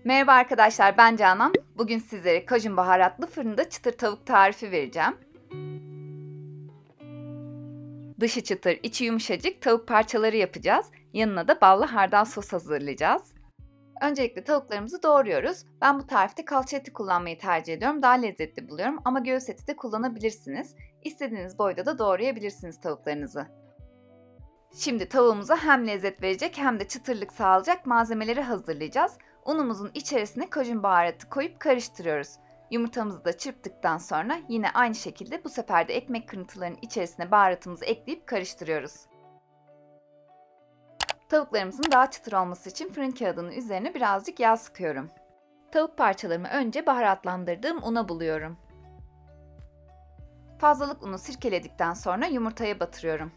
Merhaba arkadaşlar, ben Canan. Bugün sizlere kajun baharatlı fırında çıtır tavuk tarifi vereceğim. Dışı çıtır, içi yumuşacık tavuk parçaları yapacağız. Yanına da ballı hardal sos hazırlayacağız. Öncelikle tavuklarımızı doğruyoruz. Ben bu tarifte kalça eti kullanmayı tercih ediyorum. Daha lezzetli buluyorum ama göğüs eti de kullanabilirsiniz. İstediğiniz boyda da doğrayabilirsiniz tavuklarınızı. Şimdi tavuğumuza hem lezzet verecek hem de çıtırlık sağlayacak malzemeleri hazırlayacağız. Unumuzun içerisine kajun baharatı koyup karıştırıyoruz. Yumurtamızı da çırptıktan sonra yine aynı şekilde bu sefer de ekmek kırıntılarının içerisine baharatımızı ekleyip karıştırıyoruz. Tavuklarımızın daha çıtır olması için fırın kağıdının üzerine birazcık yağ sıkıyorum. Tavuk parçalarımı önce baharatlandırdığım una buluyorum. Fazlalık unu sirkeledikten sonra yumurtaya batırıyorum.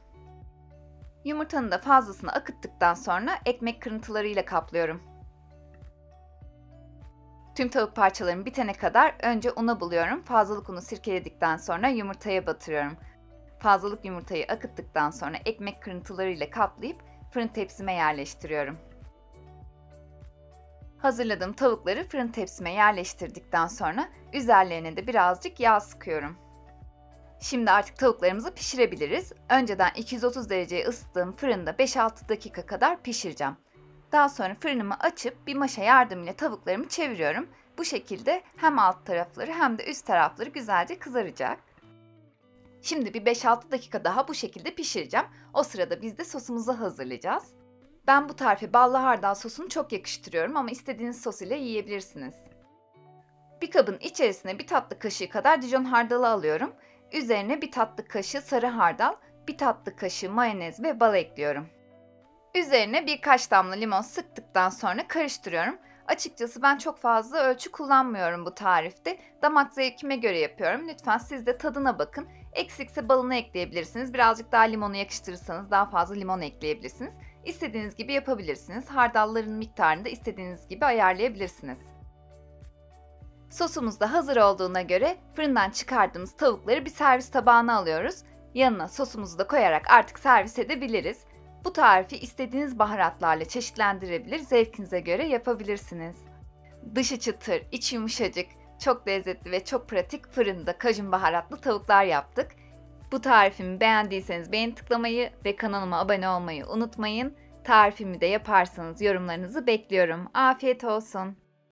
Yumurtanın da fazlasını akıttıktan sonra ekmek kırıntılarıyla kaplıyorum. Tüm tavuk parçalarım bitene kadar önce una buluyorum. Fazlalık unu sirkeledikten sonra yumurtaya batırıyorum. Fazlalık yumurtayı akıttıktan sonra ekmek kırıntılarıyla kaplayıp fırın tepsime yerleştiriyorum. Hazırladığım tavukları fırın tepsime yerleştirdikten sonra üzerlerine de birazcık yağ sıkıyorum. Şimdi artık tavuklarımızı pişirebiliriz. Önceden 230 dereceye ısıttığım fırında 5-6 dakika kadar pişireceğim. Daha sonra fırınımı açıp bir maşa yardımıyla tavuklarımı çeviriyorum. Bu şekilde hem alt tarafları hem de üst tarafları güzelce kızaracak. Şimdi bir 5-6 dakika daha bu şekilde pişireceğim. O sırada biz de sosumuzu hazırlayacağız. Ben bu tarife ballı hardal sosunu çok yakıştırıyorum ama istediğiniz sos ile yiyebilirsiniz. Bir kabın içerisine bir tatlı kaşığı kadar Dijon hardalı alıyorum. Üzerine bir tatlı kaşığı sarı hardal, bir tatlı kaşığı mayonez ve bal ekliyorum. Üzerine birkaç damla limon sıktıktan sonra karıştırıyorum. Açıkçası ben çok fazla ölçü kullanmıyorum bu tarifte. Damak zevkime göre yapıyorum. Lütfen siz de tadına bakın. Eksikse balını ekleyebilirsiniz. Birazcık daha limonu yakıştırırsanız daha fazla limon ekleyebilirsiniz. İstediğiniz gibi yapabilirsiniz. Hardalların miktarını da istediğiniz gibi ayarlayabilirsiniz. Sosumuz da hazır olduğuna göre fırından çıkardığımız tavukları bir servis tabağına alıyoruz. Yanına sosumuzu da koyarak artık servis edebiliriz. Bu tarifi istediğiniz baharatlarla çeşitlendirebilir, zevkinize göre yapabilirsiniz. Dışı çıtır, içi yumuşacık, çok lezzetli ve çok pratik fırında kajun baharatlı tavuklar yaptık. Bu tarifimi beğendiyseniz beğeni tıklamayı ve kanalıma abone olmayı unutmayın. Tarifimi de yaparsanız yorumlarınızı bekliyorum. Afiyet olsun.